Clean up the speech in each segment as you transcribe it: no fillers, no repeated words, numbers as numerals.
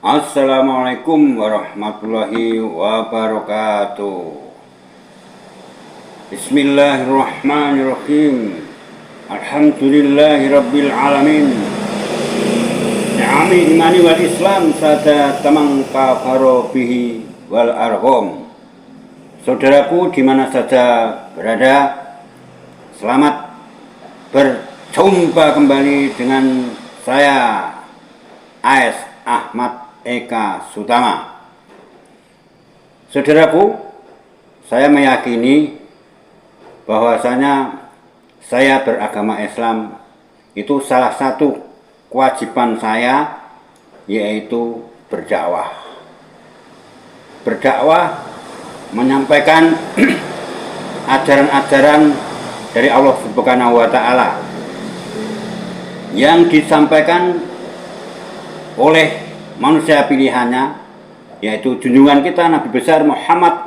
Assalamualaikum warahmatullahi wabarakatuh. Bismillahirrahmanirrahim. Alhamdulillahi rabbil alamin. Ni'ami imani wal islam sada tamang kafaro bihi wal arham. Saudaraku di mana saja berada, selamat berjumpa kembali dengan saya AS Ahmad Eka Sutama. Saudaraku, saya meyakini bahwasanya saya beragama Islam itu salah satu kewajiban saya, yaitu berdakwah. Berdakwah menyampaikan ajaran-ajaran dari Allah Subhanahu wa taala yang disampaikan oleh manusia pilihannya, yaitu junjungan kita Nabi besar Muhammad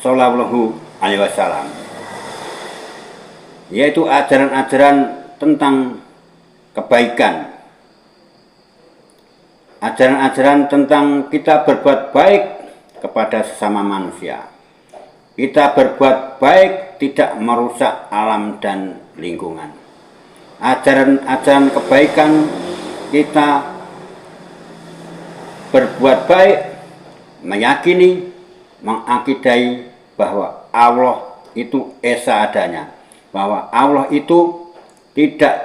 Shallallahu Alaihi Wasallam, yaitu ajaran-ajaran tentang kebaikan, ajaran-ajaran tentang kita berbuat baik kepada sesama manusia, kita berbuat baik tidak merusak alam dan lingkungan, ajaran-ajaran kebaikan kita berbuat baik, meyakini, mengakidai bahwa Allah itu esa adanya, bahwa Allah itu tidak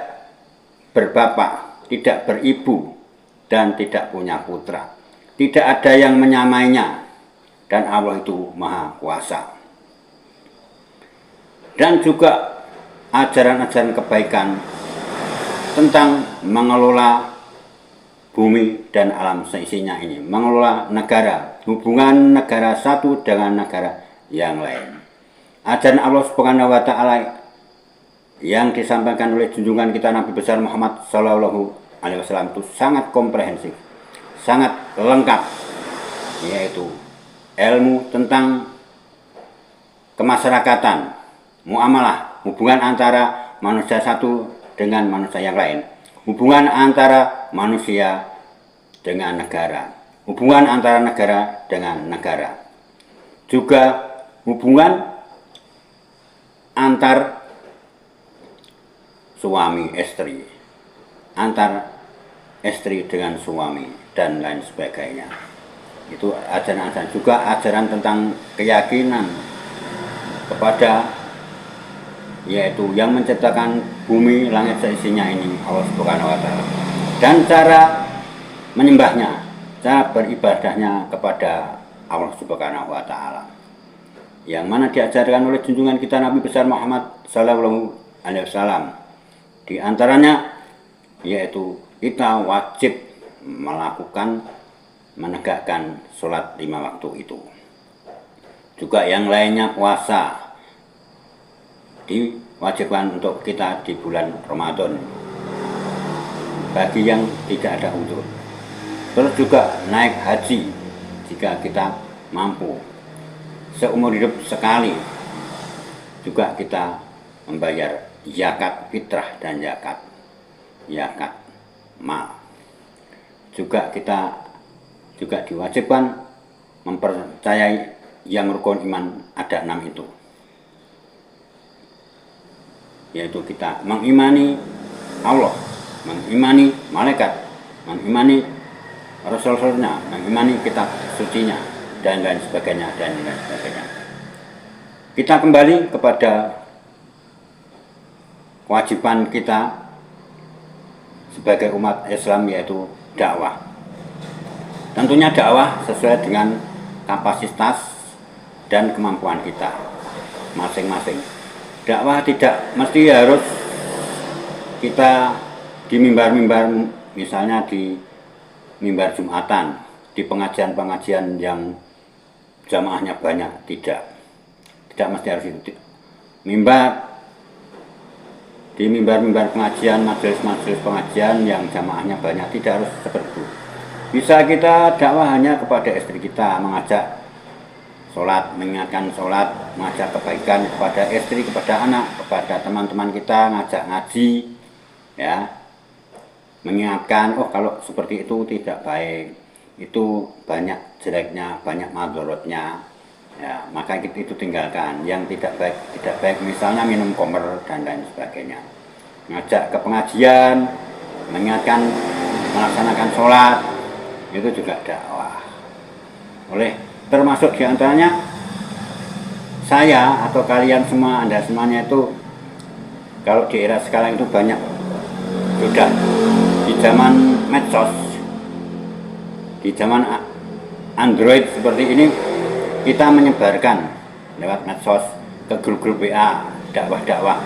berbapak, tidak beribu, dan tidak punya putra, tidak ada yang menyamainya, dan Allah itu maha kuasa. Dan juga ajaran-ajaran kebaikan tentang mengelola bumi dan alam seisinya ini, mengelola negara, hubungan negara satu dengan negara yang lain. Ajaran Allah Subhanahu wa taala yang disampaikan oleh junjungan kita Nabi besar Muhammad Shallallahu Alaihi Wasallam itu sangat komprehensif, sangat lengkap, yaitu ilmu tentang kemasyarakatan, muamalah, hubungan antara manusia satu dengan manusia yang lain, hubungan antara manusia dengan negara, hubungan antara negara dengan negara, juga hubungan antar suami istri, antar istri dengan suami, dan lain sebagainya. Itu ajaran-ajaran, juga ajaran tentang keyakinan kepada, yaitu yang menciptakan bumi, langit seisinya ini, Allah Subhanahu wa taala, dan cara menyembahnya, cara beribadahnya kepada Allah Subhanahu wa taala, yang mana diajarkan oleh junjungan kita Nabi besar Muhammad Sallallahu Alaihi Wasallam. Di antaranya yaitu kita wajib melakukan, menegakkan sholat 5 waktu itu. Juga yang lainnya puasa diwajibkan untuk kita di bulan Ramadan bagi yang tidak ada udzur. Terus juga naik haji jika kita mampu, seumur hidup sekali. Juga kita membayar zakat fitrah dan zakat mal. Juga kita diwajibkan mempercayai yang rukun iman ada 6 itu, yaitu kita mengimani Allah, mengimani malaikat, mengimani rasul-rasulnya, mengimani kitab sucinya, dan lain sebagainya, dan lain sebagainya. Kita kembali kepada kewajiban kita sebagai umat Islam, yaitu dakwah. Tentunya dakwah sesuai dengan kapasitas dan kemampuan kita masing-masing. Dakwah tidak mesti harus kita di mimbar-mimbar, misalnya di mimbar Jumatan, di pengajian-pengajian yang jamaahnya banyak, tidak mesti harus itu. Di mimbar-mimbar pengajian, majelis-majelis pengajian yang jamaahnya banyak, tidak harus seperti itu. Bisa kita dakwah hanya kepada istri kita, mengajak sholat, mengingatkan sholat, mengajak kebaikan kepada istri, kepada anak, kepada teman-teman kita, ngajak ngaji, ya, mengingatkan, oh kalau seperti itu tidak baik. itu banyak jeleknya, banyak madorotnya, ya maka itu tinggalkan. Yang tidak baik misalnya minum khamr dan lain sebagainya. Ngajak ke pengajian, mengingatkan melaksanakan sholat, itu juga dakwah. Termasuk diantaranya saya atau kalian semua, Anda semuanya itu, kalau di era sekarang itu banyak sudah di zaman medsos, di zaman Android seperti ini, kita menyebarkan lewat medsos ke grup-grup WA dakwah-dakwah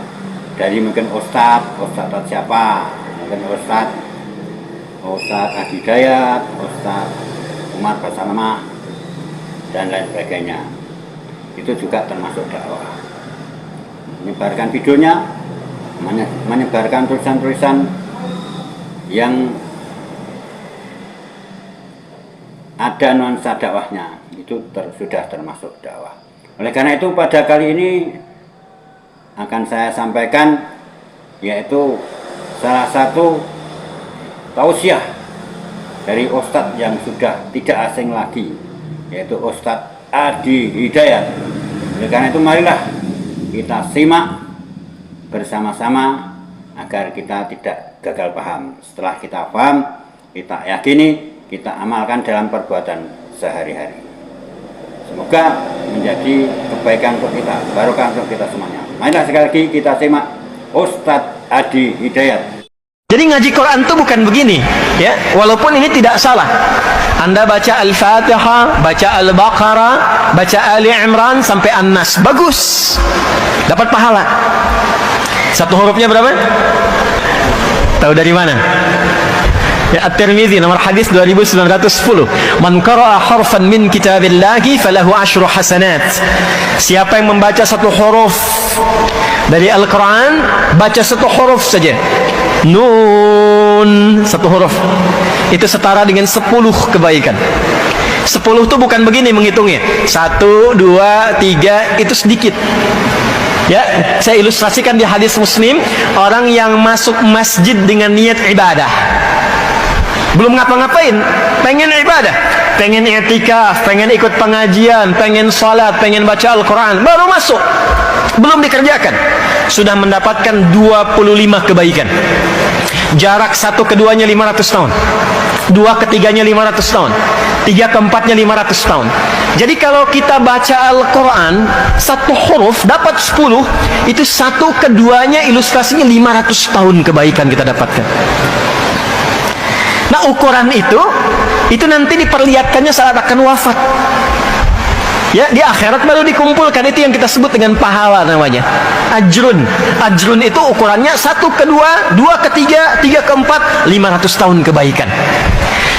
dari mungkin Ustadz atau siapa, mungkin Ustadz Adi Dayat, Ustadz Umar Basalamah dan lain sebagainya. Itu juga termasuk dakwah. Menyebarkan videonya, menyebarkan tulisan-tulisan yang ada nuansa dakwahnya, itu sudah termasuk dakwah. Oleh karena itu pada kali ini akan saya sampaikan, yaitu salah satu tausiah dari Ustadz yang sudah tidak asing lagi, yaitu Ustadz Adi Hidayat. Oleh karena itu marilah kita simak bersama-sama agar kita tidak gagal paham. Setelah kita paham, kita yakini, kita amalkan dalam perbuatan sehari-hari. Semoga menjadi kebaikan untuk kita, barokah untuk kita semuanya. Marilah sekali lagi kita simak Ustadz Adi Hidayat. Jadi ngaji Quran itu bukan begini, ya. Walaupun ini tidak salah. Anda baca Al-Fatihah, baca Al-Baqarah, baca Ali Imran sampai An-Nas, bagus. Dapat pahala. Satu hurufnya berapa? Tahu dari mana? Ya, At-Tirmidzi nomor hadis 2910. Man qara'a harfan min kitabillahi falahu asyru hasanat. Siapa yang membaca satu huruf dari Al-Quran, baca satu huruf saja, Nun, satu huruf, itu setara dengan 10 kebaikan. 10 itu bukan begini menghitungnya, 1, 2, 3, itu sedikit. Ya, saya ilustrasikan di hadis Muslim, orang yang masuk masjid dengan niat ibadah, belum ngapa-ngapain, pengen ibadah, pengen i'tikaf, pengen ikut pengajian, pengen sholat, pengen baca Al-Quran, baru masuk, belum dikerjakan, sudah mendapatkan 25 kebaikan. Jarak satu keduanya 500 tahun, dua ketiganya 500 tahun, tiga keempatnya 500 tahun. Jadi kalau kita baca Al-Quran satu huruf dapat 10, itu satu keduanya ilustrasinya 500 tahun kebaikan kita dapatkan. Nah, ukuran itu nanti diperlihatkannya saat akan wafat. Ya, di akhirat baru dikumpulkan, itu yang kita sebut dengan pahala namanya. Ajrun. Ajrun itu ukurannya 1 ke 2, 2 ke 3, 3 ke 4, 500 tahun kebaikan.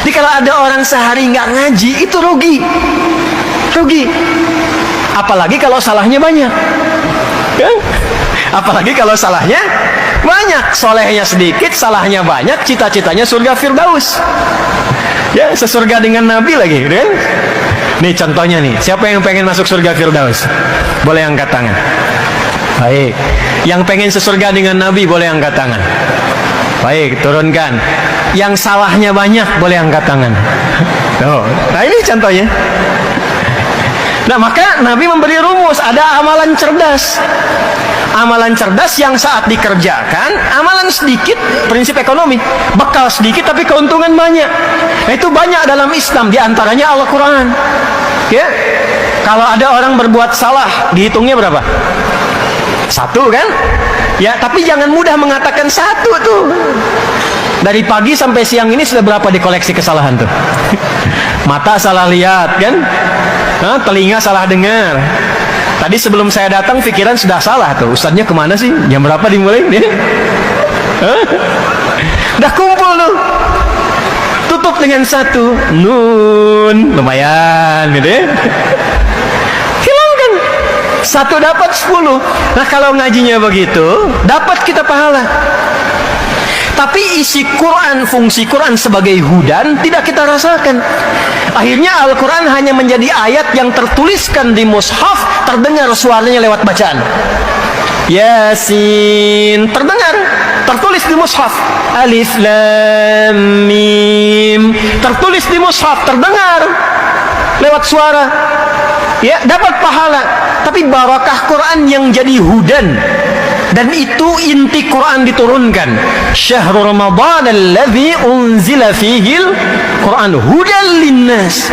Jadi kalau ada orang sehari nggak ngaji, itu rugi. Rugi. Apalagi kalau salahnya banyak. Ya? Apalagi kalau salahnya banyak, solehnya sedikit, salahnya banyak, cita-citanya surga Firdaus. Ya, sesurga dengan Nabi lagi, kan? Nih contohnya nih, siapa yang pengen masuk surga Firdaus? Boleh angkat tangan. Baik. Yang pengen sesurga dengan Nabi boleh angkat tangan. Baik, turunkan. Yang salahnya banyak boleh angkat tangan. Oh, nah ini contohnya. Nah, maka Nabi memberi rumus, ada amalan cerdas. Amalan cerdas yang saat dikerjakan, amalan sedikit, prinsip ekonomi, bekal sedikit tapi keuntungan banyak. Nah, itu banyak dalam Islam, diantaranya Al-Quran. Ya, kalau ada orang berbuat salah, dihitungnya berapa? 1 kan? Ya, tapi jangan mudah mengatakan 1 tuh. Dari pagi sampai siang ini sudah berapa dikoleksi kesalahan tuh? Mata salah lihat kan? Nah, telinga salah dengar. Tadi sebelum saya datang pikiran sudah salah tuh. Ustadznya kemana sih? Jam berapa dimulai? Udah kumpul tuh. Tutup dengan 1 nun, lumayan gitu ya. Hilangkan 1 dapat 10. Nah, kalau ngajinya begitu, dapat kita pahala. Tapi isi Quran, fungsi Quran sebagai hudan tidak kita rasakan. Akhirnya Al-Quran hanya menjadi ayat yang tertuliskan di mushaf, terdengar suaranya lewat bacaan. Yasin, terdengar. tertulis di mushaf. Alif Lam Mim, tertulis di mushaf, terdengar lewat suara, ya, dapat pahala. Tapi barakah Quran yang jadi hudan, dan itu inti Quran diturunkan. Syahrul Ramadan alladzi unzila fihil Quran hudan linnas.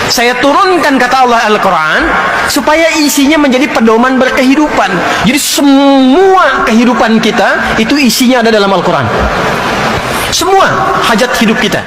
Saya turunkan, kata Allah, Al-Quran supaya isinya menjadi pedoman berkehidupan. Jadi semua kehidupan kita itu isinya ada dalam Al-Quran. Semua hajat hidup kita.